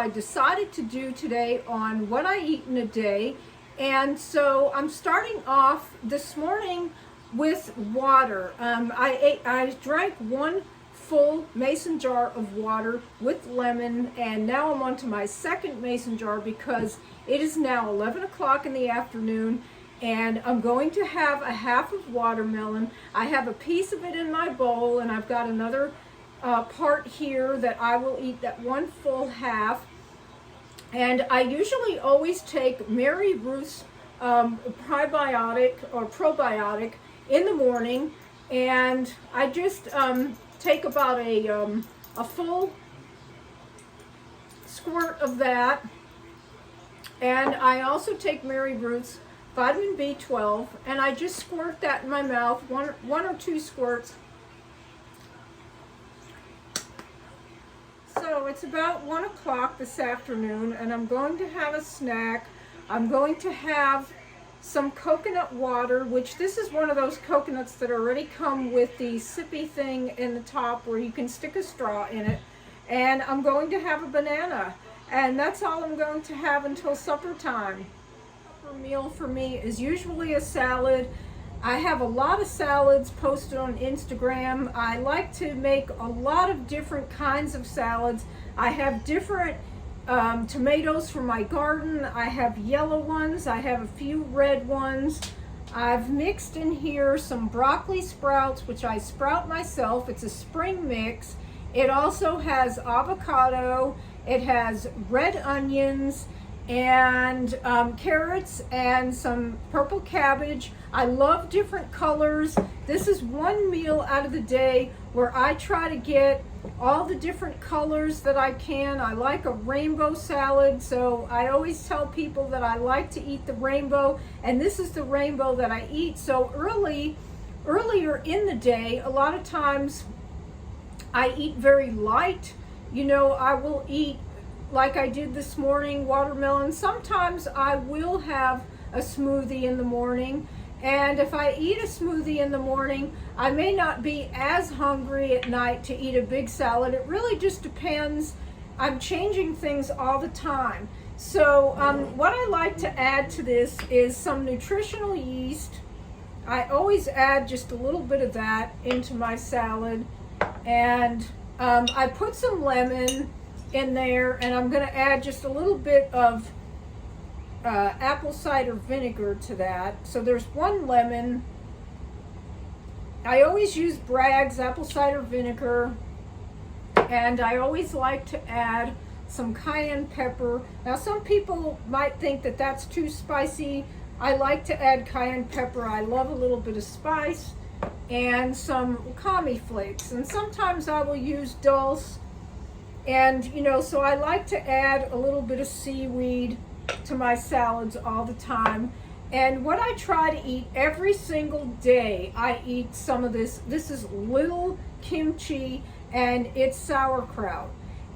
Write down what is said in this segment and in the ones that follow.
I decided to do today on what I eat in a day. And so I'm starting off this morning with water. I drank one full mason jar of water with lemon, and now I'm on to my second mason jar because it is now 11 o'clock in the afternoon, and I'm going to have a half of watermelon. I have a piece of it in my bowl, and I've got another part here that I will eat, that one full half. And I usually always take Mary Ruth's prebiotic or probiotic in the morning, and I just take about a full squirt of that. And I also take Mary Ruth's vitamin B12, and I just squirt that in my mouth, one or two squirts. So it's about 1 o'clock this afternoon, and I'm going to have a snack. I'm going to have some coconut water, which this is one of those coconuts that already come with the sippy thing in the top where you can stick a straw in it. And I'm going to have a banana. And that's all I'm going to have until supper time. Supper meal for me is usually a salad. I have a lot of salads posted on Instagram. I like to make a lot of different kinds of salads. I have different tomatoes from my garden. I have yellow ones. I have a few red ones. I've mixed in here some broccoli sprouts, which I sprout myself. It's a spring mix. It also has avocado. It has red onions and carrots and some purple cabbage. I love different colors. This is one meal out of the day where I try to get all the different colors that I can. I like a rainbow salad, so I always tell people that I like to eat the rainbow, and this is the rainbow that I eat. So earlier in the day, a lot of times I eat very light. You know, I will eat, like I did this morning, watermelon. Sometimes I will have a smoothie in the morning. And if I eat a smoothie in the morning, I may not be as hungry at night to eat a big salad. It really just depends. I'm changing things all the time. So what I like to add to this is some nutritional yeast. I always add just a little bit of that into my salad. And I put some lemon in there, and I'm going to add just a little bit of apple cider vinegar to that. So there's one lemon. I always use Bragg's apple cider vinegar, and I always like to add some cayenne pepper. Now some people might think that that's too spicy. I like to add cayenne pepper. I love a little bit of spice, and some wakame flakes, and sometimes I will use dulse. And you know, so I like to add a little bit of seaweed to my salads all the time. And what I try to eat every single day, I eat some of this. This is little kimchi, and it's sauerkraut,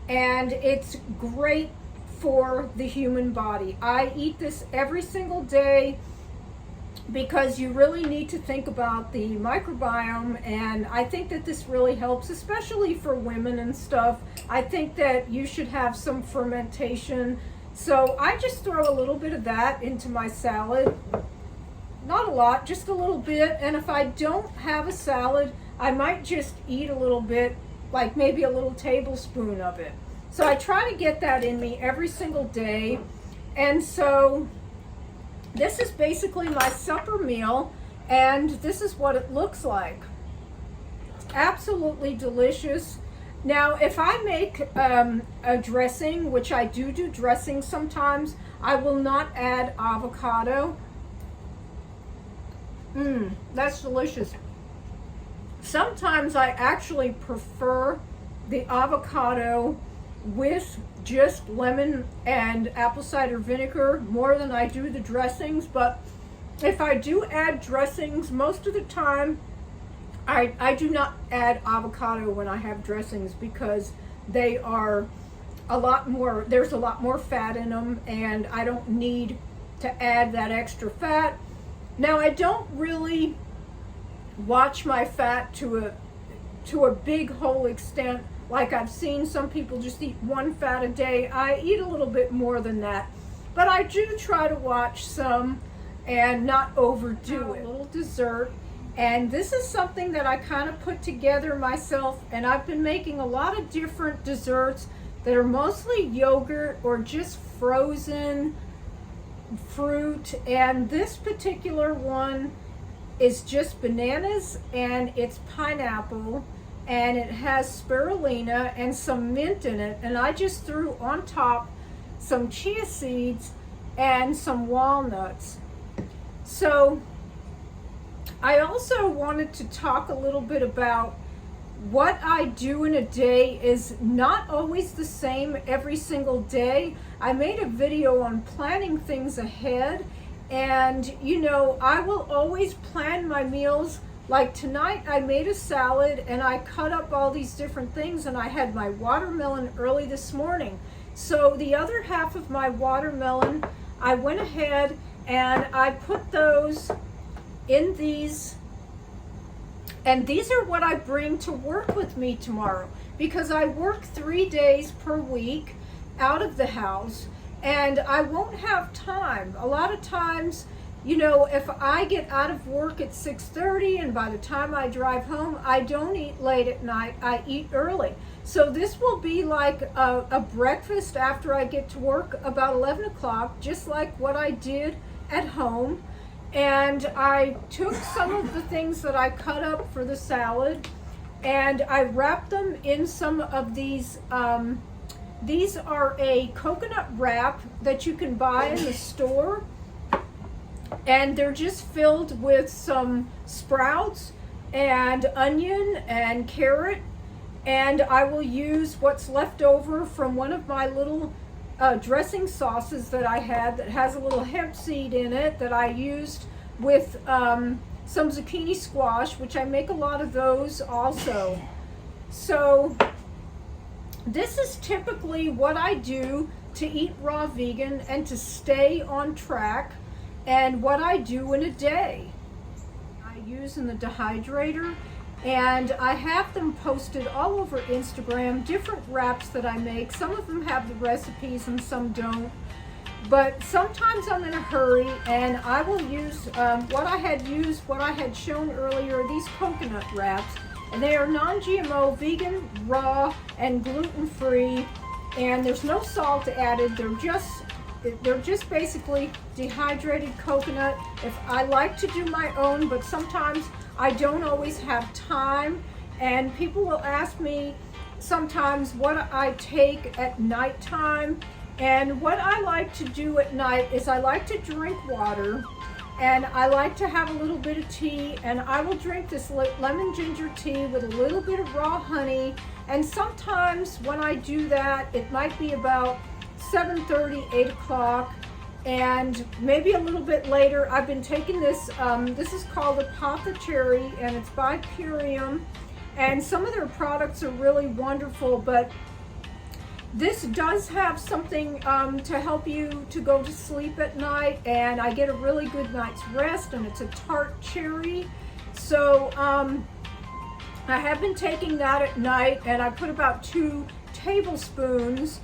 and it's great for the human body. I eat this every single day because you really need to think about the microbiome, and I think that this really helps, especially for women and stuff. I think that you should have some fermentation. So I just throw a little bit of that into my salad. Not a lot, just a little bit. And if I don't have a salad, I might just eat a little bit, like maybe a little tablespoon of it. So I try to get that in me every single day. And so this is basically my supper meal, and this is what it looks like. It's absolutely delicious. Now, if I make a dressing, which I do dressing sometimes, I will not add avocado. That's delicious. Sometimes I actually prefer the avocado with just lemon and apple cider vinegar more than I do the dressings. But if I do add dressings, most of the time I do not add avocado when I have dressings, because they are a lot more, there's a lot more fat in them, and I don't need to add that extra fat. Now, I don't really watch my fat to to a big whole extent. Like I've seen some people just eat one fat a day. I eat a little bit more than that. But I do try to watch some and not overdo it. A little dessert. And this is something that I kind of put together myself, and I've been making a lot of different desserts that are mostly yogurt or just frozen fruit. And this particular one is just bananas and it's pineapple, and it has spirulina and some mint in it. And I just threw on top some chia seeds and some walnuts. So I also wanted to talk a little bit about what I do in a day is not always the same every single day. I made a video on planning things ahead, and you know, I will always plan my meals. Like tonight I made a salad and I cut up all these different things, and I had my watermelon early this morning. So the other half of my watermelon, I went ahead and I put those in these, and these are what I bring to work with me tomorrow, because I work 3 days per week out of the house and I won't have time. A lot of times, you know, if I get out of work at 6:30 and by the time I drive home, I don't eat late at night, I eat early. So this will be like a breakfast after I get to work about 11 o'clock, just like what I did at home. And I took some of the things that I cut up for the salad and I wrapped them in some of these. These are a coconut wrap that you can buy in the store, and they're just filled with some sprouts and onion and carrot. And I will use what's left over from one of my little dressing sauces that I had that has a little hemp seed in it that I used with some zucchini squash, which I make a lot of those also. So this is typically what I do to eat raw vegan and to stay on track, and what I do in a day. I use in the dehydrator, and I have them posted all over Instagram, different wraps that I make. Some of them have the recipes and some don't. But sometimes I'm in a hurry and I will use what I had shown earlier, these coconut wraps. And they are non-GMO, vegan, raw, and gluten-free. And there's no salt added. They're just basically dehydrated coconut. If I like to do my own, but sometimes I don't always have time, and people will ask me sometimes what I take at nighttime. And what I like to do at night is I like to drink water, and I like to have a little bit of tea, and I will drink this lemon ginger tea with a little bit of raw honey. And sometimes when I do that, it might be about 7:30, 8 o'clock, and maybe a little bit later. I've been taking this, this is called Apothecary, and it's by Purium, and some of their products are really wonderful, but this does have something to help you to go to sleep at night, and I get a really good night's rest, and it's a tart cherry. So I have been taking that at night, and I put about 2 tablespoons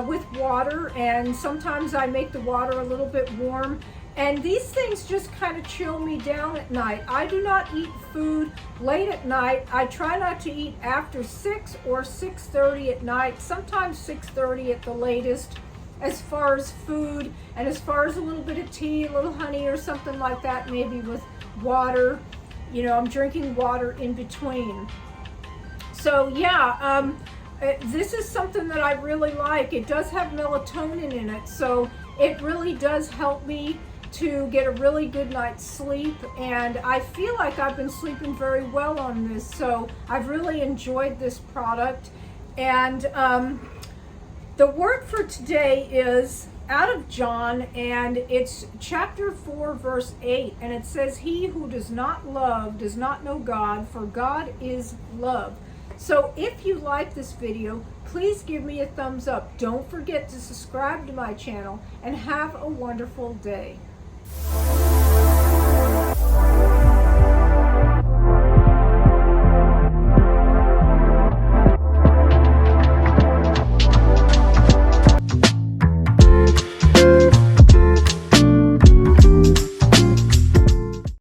with water, and sometimes I make the water a little bit warm. And these things just kind of chill me down at night. I do not eat food late at night. I try not to eat after 6 or 6:30 at night, sometimes 6:30 at the latest, as far as food, and as far as a little bit of tea, a little honey or something like that, maybe with water. You know, I'm drinking water in between. So yeah, this is something that I really like. It does have melatonin in it, so it really does help me to get a really good night's sleep, and I feel like I've been sleeping very well on this, so I've really enjoyed this product. And the word for today is out of John, and it's chapter 4 verse 8, and it says, "He who does not love does not know God, for God is love." So if you like this video, please give me a thumbs up. Don't forget to subscribe to my channel, and have a wonderful day.